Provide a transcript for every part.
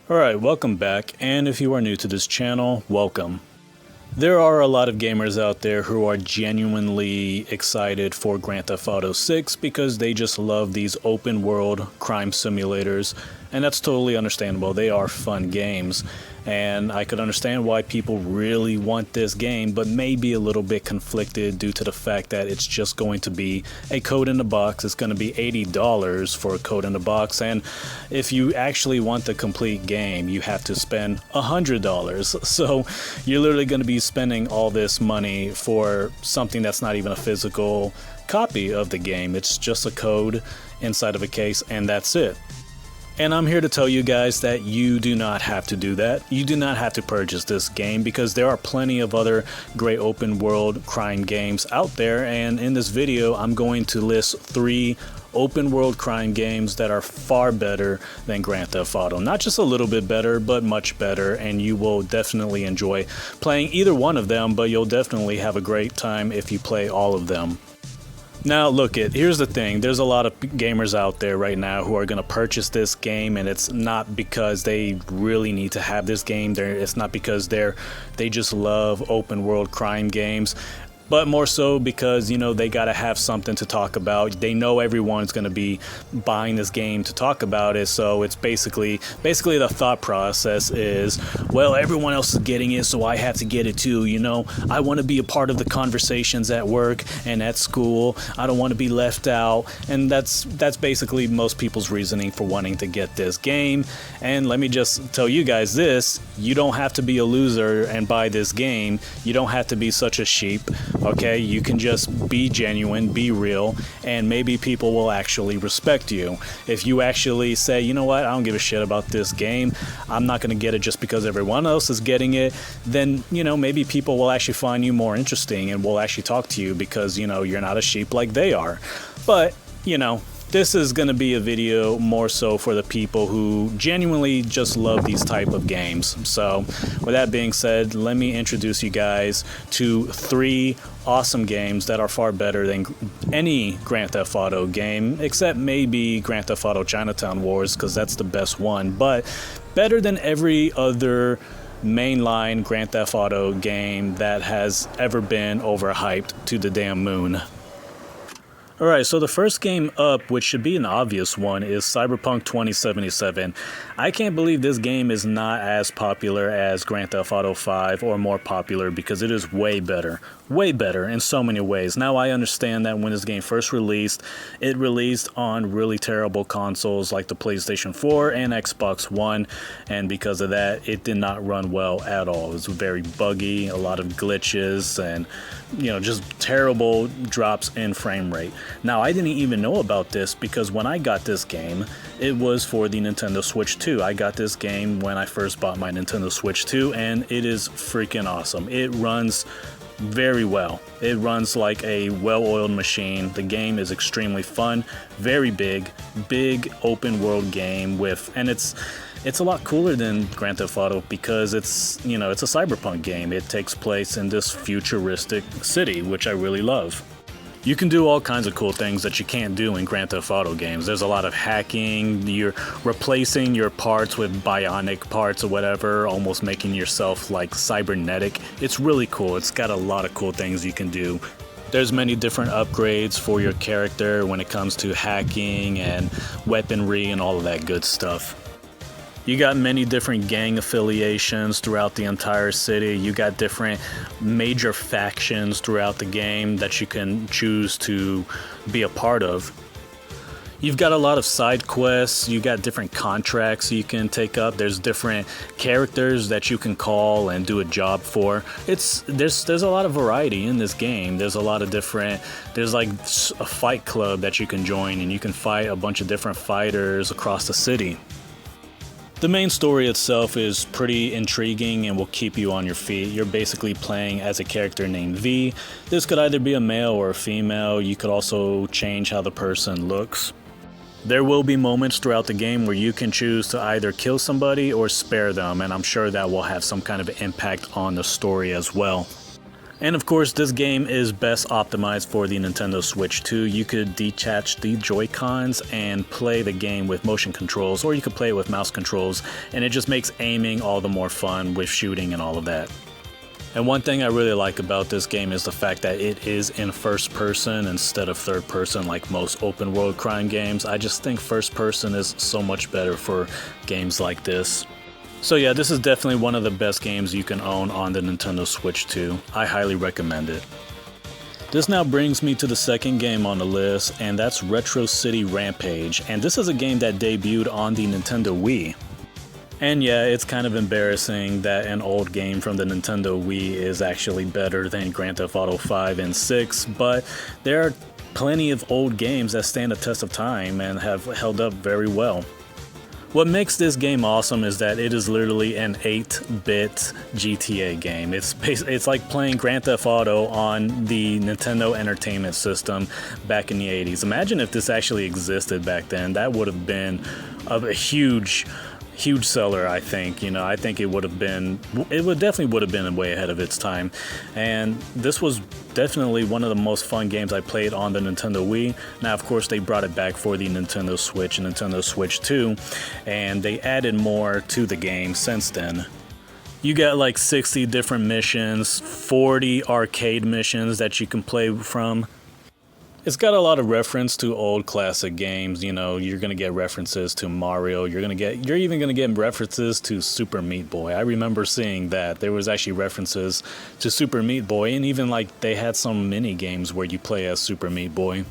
Alright, welcome back, and if you are new to this channel, welcome. There are a lot of gamers out there who are genuinely excited for Grand Theft Auto 6 because they just love these open world crime simulators, and that's totally understandable. They are fun games, and I could understand why people really want this game, but may be a little bit conflicted due to the fact that it's just going to be a code in the box. It's going to be $80 for a code in the box, and if you actually want the complete game, you have to spend $100. So you're literally going to be spending all this money for something that's not even a physical copy of the game. It's just a code inside of a case, and that's it. And I'm here to tell you guys that you do not have to do that. You do not have to purchase this game because there are plenty of other great open world crime games out there. And in this video, I'm going to list 3 open world crime games that are far better than Grand Theft Auto. Not just a little bit better, but much better. And you will definitely enjoy playing either one of them, but you'll definitely have a great time if you play all of them. Now here's the thing, there's a lot of gamers out there right now who are going to purchase this game, and it's not because they really need to have this game. It's not because they just love open world crime games, but more so because, you know, they got to have something to talk about. They know everyone's going to be buying this game to talk about it, so it's basically the thought process is, well, everyone else is getting it, so I have to get it too, you know? I want to be a part of the conversations at work and at school. I don't want to be left out, and that's basically most people's reasoning for wanting to get this game. And let me just tell you guys this, you don't have to be a loser and buy this game. You don't have to be such a sheep. Okay, you can just be genuine, be real, and maybe people will actually respect you. If you actually say, you know what, I don't give a shit about this game, I'm not going to get it just because everyone else is getting it, then, you know, maybe people will actually find you more interesting and will actually talk to you because, you know, you're not a sheep like they are. But, you know, this is going to be a video more so for the people who genuinely just love these type of games. So with that being said, let me introduce you guys to 3 awesome games that are far better than any Grand Theft Auto game, except maybe Grand Theft Auto Chinatown Wars, because that's the best one, but better than every other mainline Grand Theft Auto game that has ever been overhyped to the damn moon. Alright, so the first game up, which should be an obvious one, is Cyberpunk 2077. I can't believe this game is not as popular as Grand Theft Auto 5 or more popular because it is way better in so many ways. Now I understand that when this game first released, it released on really terrible consoles like the PlayStation 4 and Xbox One, and because of that, it did not run well at all. It was very buggy, a lot of glitches, and you know, just terrible drops in frame rate. Now, I didn't even know about this because when I got this game, it was for the Nintendo Switch 2. I got this game when I first bought my Nintendo Switch 2, and it is freaking awesome. It runs very well. It runs like a well-oiled machine. The game is extremely fun, very big open world game and it's a lot cooler than Grand Theft Auto because it's a cyberpunk game. It takes place in this futuristic city, which I really love. You can do all kinds of cool things that you can't do in Grand Theft Auto games. There's a lot of hacking, you're replacing your parts with bionic parts or whatever, almost making yourself like cybernetic. It's really cool. It's got a lot of cool things you can do. There's many different upgrades for your character when it comes to hacking and weaponry and all of that good stuff. You got many different gang affiliations throughout the entire city. You got different major factions throughout the game that you can choose to be a part of. You've got a lot of side quests, you got different contracts you can take up, there's different characters that you can call and do a job for. There's a lot of variety in this game. There's a lot of there's like a fight club that you can join and you can fight a bunch of different fighters across the city. The main story itself is pretty intriguing and will keep you on your feet. You're basically playing as a character named V. This could either be a male or a female. You could also change how the person looks. There will be moments throughout the game where you can choose to either kill somebody or spare them, and I'm sure that will have some kind of impact on the story as well. And of course, this game is best optimized for the Nintendo Switch 2. You could detach the Joy-Cons and play the game with motion controls, or you could play it with mouse controls, and it just makes aiming all the more fun with shooting and all of that. And one thing I really like about this game is the fact that it is in first person instead of third person like most open world crime games. I just think first person is so much better for games like this. So yeah, this is definitely one of the best games you can own on the Nintendo Switch 2. I highly recommend it. This now brings me to the second game on the list, and that's Retro City Rampage. And this is a game that debuted on the Nintendo Wii. And yeah, it's kind of embarrassing that an old game from the Nintendo Wii is actually better than Grand Theft Auto 5 and 6, but there are plenty of old games that stand the test of time and have held up very well. What makes this game awesome is that it is literally an 8-bit GTA game. It's like playing Grand Theft Auto on the Nintendo Entertainment System back in the 80s. Imagine if this actually existed back then. That would have been a huge seller, I think. I think it would definitely would have been way ahead of its time. And this was definitely one of the most fun games I played on the Nintendo Wii. Now, of course, they brought it back for the Nintendo Switch and Nintendo Switch 2, and they added more to the game since then. You got like 60 different missions, 40 arcade missions that you can play from. It's got a lot of reference to old classic games. You're going to get references to Mario. You're even going to get references to Super Meat Boy. I remember seeing that. There was actually references to Super Meat Boy, and even like they had some mini games where you play as Super Meat Boy.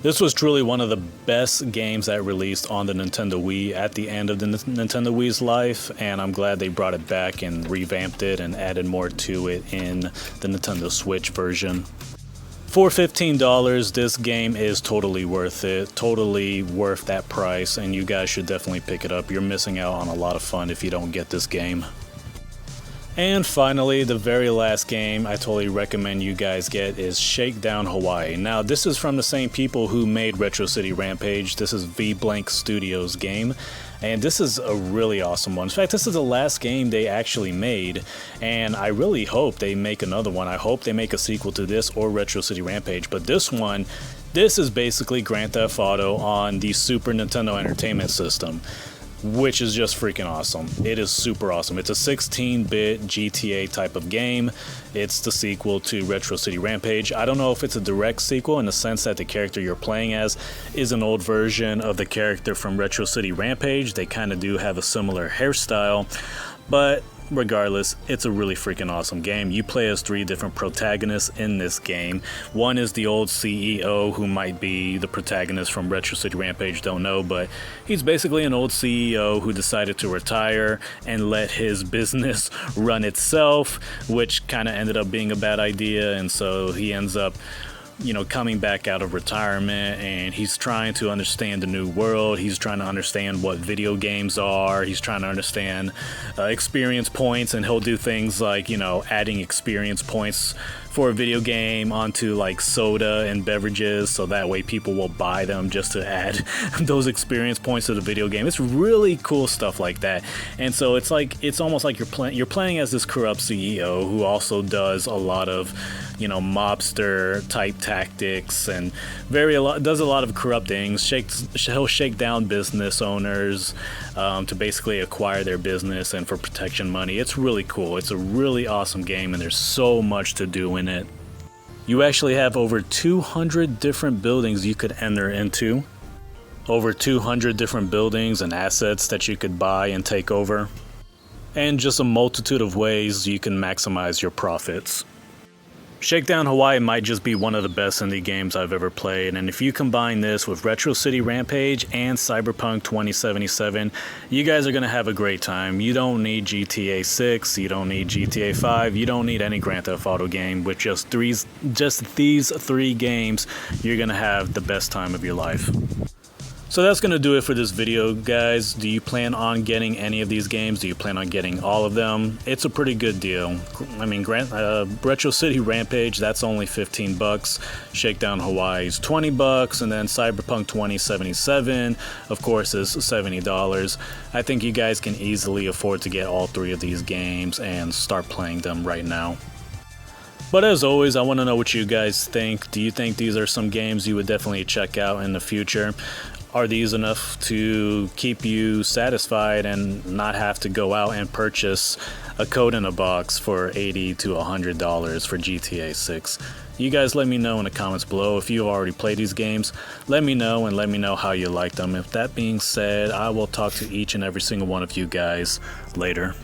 This was truly one of the best games that released on the Nintendo Wii at the end of the Nintendo Wii's life, and I'm glad they brought it back and revamped it and added more to it in the Nintendo Switch version. For $15, this game is totally worth it, totally worth that price, and you guys should definitely pick it up. You're missing out on a lot of fun if you don't get this game. And finally, the very last game I totally recommend you guys get is Shakedown Hawaii. Now, this is from the same people who made Retro City Rampage. This is V-Blank Studios' game, and this is a really awesome one. In fact, this is the last game they actually made, and I really hope they make another one. I hope they make a sequel to this or Retro City Rampage, but this is basically Grand Theft Auto on the Super Nintendo Entertainment System, which is just freaking awesome. It is super awesome. It's a 16-bit GTA type of game. It's the sequel to Retro City Rampage. I don't know if it's a direct sequel in the sense that the character you're playing as is an old version of the character from Retro City Rampage. They kind of do have a similar hairstyle, but regardless, it's a really freaking awesome game. You play as 3 different protagonists in this game. One is the old CEO, who might be the protagonist from Retro City Rampage, don't know, but he's basically an old CEO who decided to retire and let his business run itself, which kind of ended up being a bad idea, and so he ends up coming back out of retirement, and he's trying to understand the new world. He's trying to understand what video games are. He's trying to understand experience points, and he'll do things like, adding experience points for a video game onto like soda and beverages, so that way people will buy them just to add those experience points to the video game. It's really cool stuff like that. And so it's almost like you're playing as this corrupt CEO who also does a lot of mobster type tactics and does a lot of corrupt things. He'll shake down business owners to basically acquire their business and for protection money. It's really cool. It's a really awesome game, and there's so much to do in it. You actually have over 200 different buildings you could enter into, over 200 different buildings and assets that you could buy and take over, and just a multitude of ways you can maximize your profits. Shakedown Hawaii might just be one of the best indie games I've ever played, and if you combine this with Retro City Rampage and Cyberpunk 2077, you guys are going to have a great time. You don't need GTA 6, you don't need GTA 5, you don't need any Grand Theft Auto game. With just these 3 games, you're going to have the best time of your life. So that's going to do it for this video, guys. Do you plan on getting any of these games? Do you plan on getting all of them? It's a pretty good deal. I mean, Retro City Rampage, that's only $15. Shakedown Hawaii is $20, and then Cyberpunk 2077, of course, is $70. I think you guys can easily afford to get all 3 of these games and start playing them right now. But as always, I want to know what you guys think. Do you think these are some games you would definitely check out in the future? Are these enough to keep you satisfied and not have to go out and purchase a code in a box for $80 to $100 for GTA 6? You guys let me know in the comments below. If you've already played these games, let me know and let me know how you like them. If that being said, I will talk to each and every single one of you guys later.